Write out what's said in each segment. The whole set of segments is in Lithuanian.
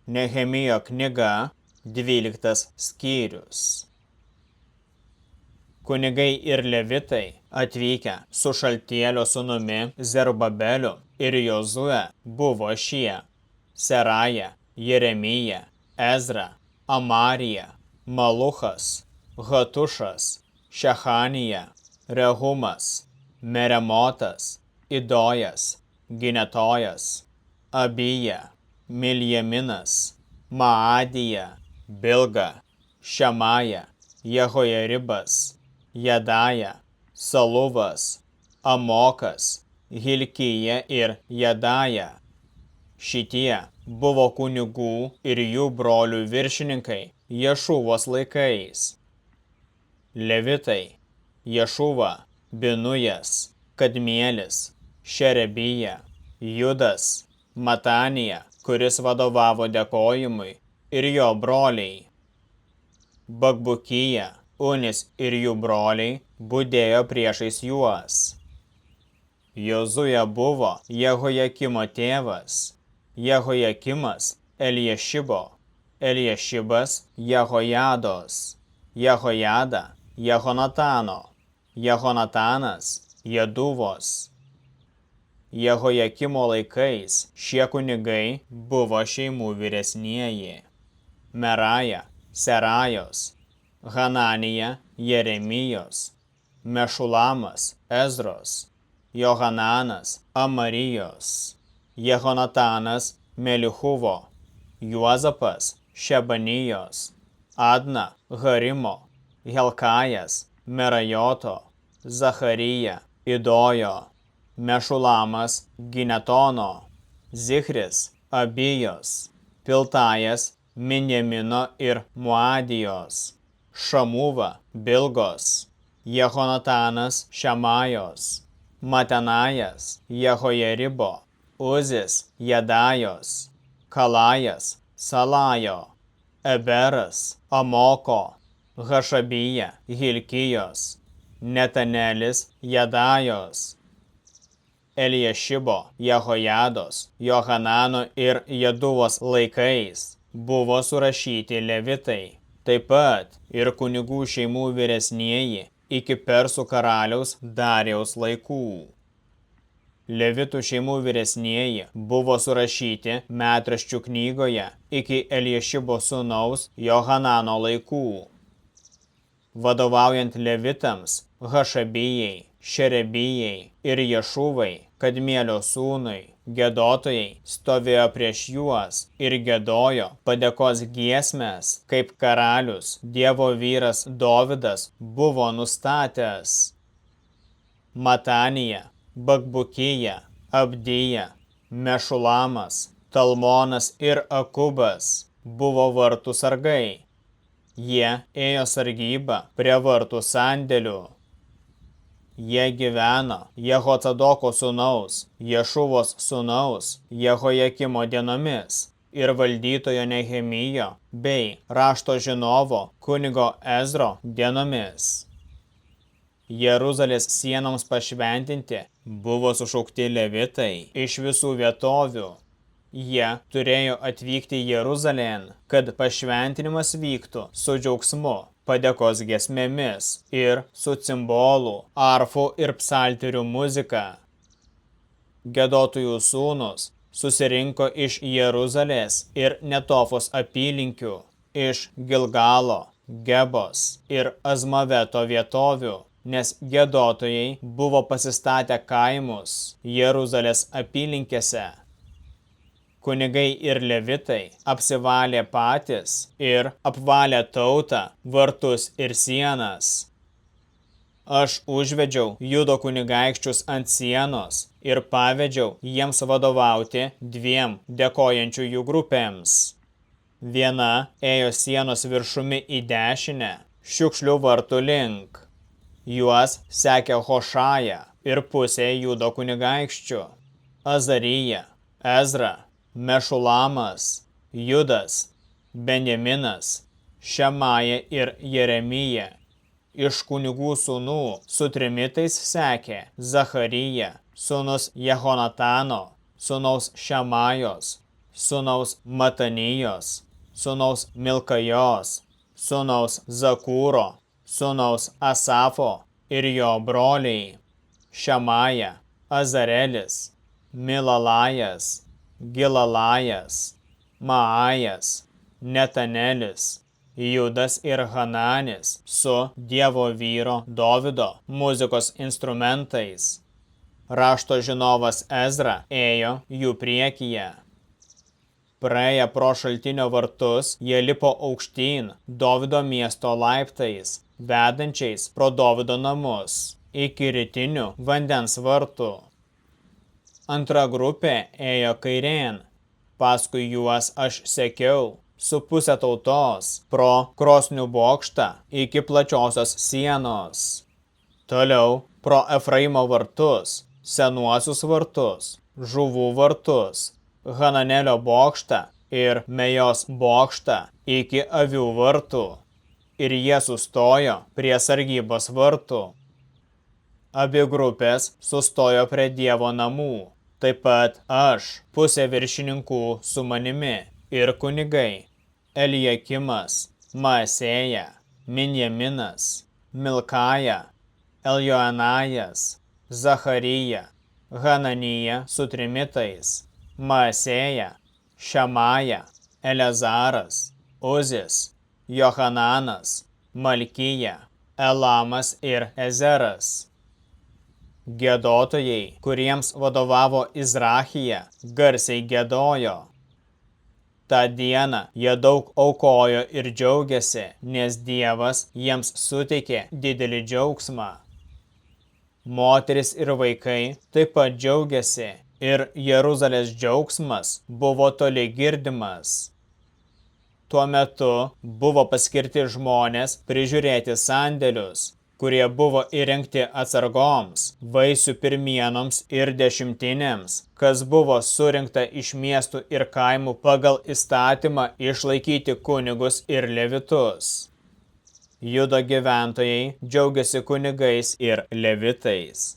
Nehemijo knyga, 12 skyrius. Kunigai ir levitai atvykę su Šaltielio sūnumi Zerubabeliu ir Jozue buvo šie: Seraja, Jeremija, Ezra, Amarija, Maluchas, Hatušas, Šechanija, Rehumas, Meremotas, Idojas, Ginetojas, Abija, Miljaminas, Maadija, Bilga, Šemaja, Jehojaribas, Jedaja, Saluvas, Amokas, Hilkija ir Jedaja. Šitie buvo kunigų ir jų brolių viršininkai Ješuvos laikais. Levitai: Ješuva, Binujas, Kadmielis, Šerebija, Judas, Matanija, kuris vadovavo dėkojimui, ir jo broliai. Bakbukija, Unis ir jų broliai budėjo priešais juos. Jozuja buvo Jehojakimo tėvas, Jehojakimas Eliešibo, Eliešibas Jehojados, Jehojada Jehonatano, Jehonatanas Jeduvos. Jehojakimo laikais šie kunigai buvo šeimų vyresnieji: Meraja, Serajos, Hananija, Jeremijos, Mešulamas, Ezros, Johananas, Amarijos, Jehonatanas, Melichuvo, Juozapas, Šebanijos, Adna, Harimo, Helkajas, Merajoto, Zacharija, Idojo, Mešulamas, Ginetono, Zichris, Abijos, Piltajas, Minjamino ir Muadijos, Šamuva, Bilgos, Jehonatanas, Šemajos, Matenajas, Jehojaribo, Uzis, Jedajos, Kalajas, Salajo, Eberas, Amoko, Hašabija, Hilkijos, Netanelis, Jedajos, Eliešibo, Jehojados, Johanano ir Jeduvos laikais buvo surašyti levitai, taip pat ir kunigų šeimų vyresnieji iki Persų karaliaus Darijaus laikų. Levitų šeimų vyresnieji buvo surašyti metraščių knygoje iki Eliešibo sūnaus Johanano laikų. Vadovaujant levitams Hašabijai, Šerebijai ir Ješuvai, Kadmielio sūnui, giedotojai stovėjo prieš juos ir giedojo padėkos giesmes, kaip karalius, Dievo vyras Dovydas buvo nustatęs. Matanija, Bakbukija, Abdija, Mešulamas, Talmonas ir Akubas buvo vartų sargai. Jie ėjo sargybą prie vartų sandėlių. Jie gyveno Jehocadoko sūnaus, Ješuvos sūnaus, Jehojakimo dienomis ir valdytojo Nehemijo bei rašto žinovo kunigo Ezro dienomis. Jeruzalės sienoms pašventinti buvo sušaukti levitai iš visų vietovių. Jie turėjo atvykti Jeruzalėn, kad pašventinimas vyktų su džiaugsmu, padėkos giesmėmis ir su cimbolų, arfų ir psalterių muzika. Giedotojų sūnus susirinko iš Jeruzalės ir Netofos apylinkių, iš Gilgalo, Gebos ir Azmaveto vietovių, nes giedotojai buvo pasistatę kaimus Jeruzalės apylinkėse. Kunigai ir levitai apsivalė patys ir apvalė tautą, vartus ir sienas. Aš užvedžiau Judo kunigaikščius ant sienos ir pavedžiau jiems vadovauti 2 dėkojančiųjų grupėms. Viena ėjo sienos viršumi į dešinę, šiukšlių vartų link. Juos sekė Hošaja ir pusė Judo kunigaikščių: Azarija, Ezra, Mešulamas, Judas, Benjaminas, Šemaja ir Jeremija. Iš kunigų sūnų su trimitais sekė Zacharija, sūnus Jehonatano, sūnaus Šemajos, sūnaus Matanijos, sūnaus Milkajos, sūnaus Zakūro, sūnaus Asafo ir jo broliai Šamaja, Azarelis, Milalajas, Gilalajas, Maajas, Netanelis, Judas ir Hananis su Dievo vyro Dovido muzikos instrumentais. Rašto žinovas Ezra ėjo jų priekyje. Praėję pro šaltinio vartus, jie lipo aukštyn Dovido miesto laiptais, vedančiais pro Dovido namus, iki rytinių vandens vartų. Antra grupė ėjo kairėn, paskui juos aš sekiau, su pusė tautos, pro Krosnių bokštą iki plačiosios sienos. Toliau pro Efraimo vartus, senuosius vartus, žuvų vartus, Hananelio bokštą ir Mejos bokštą iki avių vartų. Ir jie sustojo prie sargybos vartų. Abi grupės sustojo prie Dievo namų. Taip pat aš, pusė viršininkų su manimi ir kunigai, Eliakimas, Maasėja, Minjaminas, Milkaja, Eljoenajas, Zacharija, Hananija su trimitais, Maasėja, Šamaja, Elezaras, Uzis, Johananas, Malkija, Elamas ir Ezeras. Giedotojai, kuriems vadovavo Izrachija, garsiai giedojo. Ta dieną jie daug aukojo ir džiaugiasi, nes Dievas jiems suteikė didelį džiaugsmą. Moteris ir vaikai taip pat džiaugiasi, ir Jeruzalės džiaugsmas buvo toli girdimas. Tuo metu buvo paskirti žmonės prižiūrėti sandėlius, kurie buvo įrengti atsargoms, vaisių pirmienoms ir dešimtinėms, kas buvo surinkta iš miestų ir kaimų pagal įstatymą išlaikyti kunigus ir levitus. Judo gyventojai džiaugiasi kunigais ir levitais.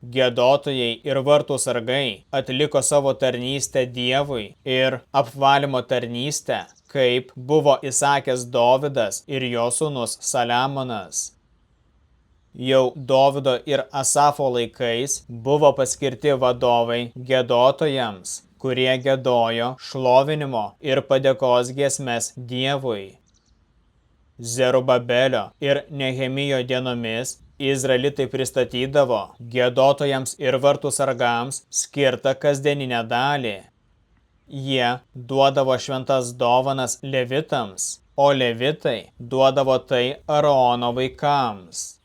Giedotojai ir vartų sargai atliko savo tarnystę Dievui ir apvalymo tarnystę, kaip buvo įsakęs Dovydas ir jo sūnus Saliamonas. Jau Dovydo ir Asafo laikais buvo paskirti vadovai giedotojams, kurie giedojo šlovinimo ir padėkos giesmes Dievui. Zerubabelio ir Nehemijo dienomis Izraelitai pristatydavo giedotojams ir vartų sargams skirtą kasdieninę dalį. Jie duodavo šventas dovanas levitams, o levitai duodavo tai Aarono vaikams.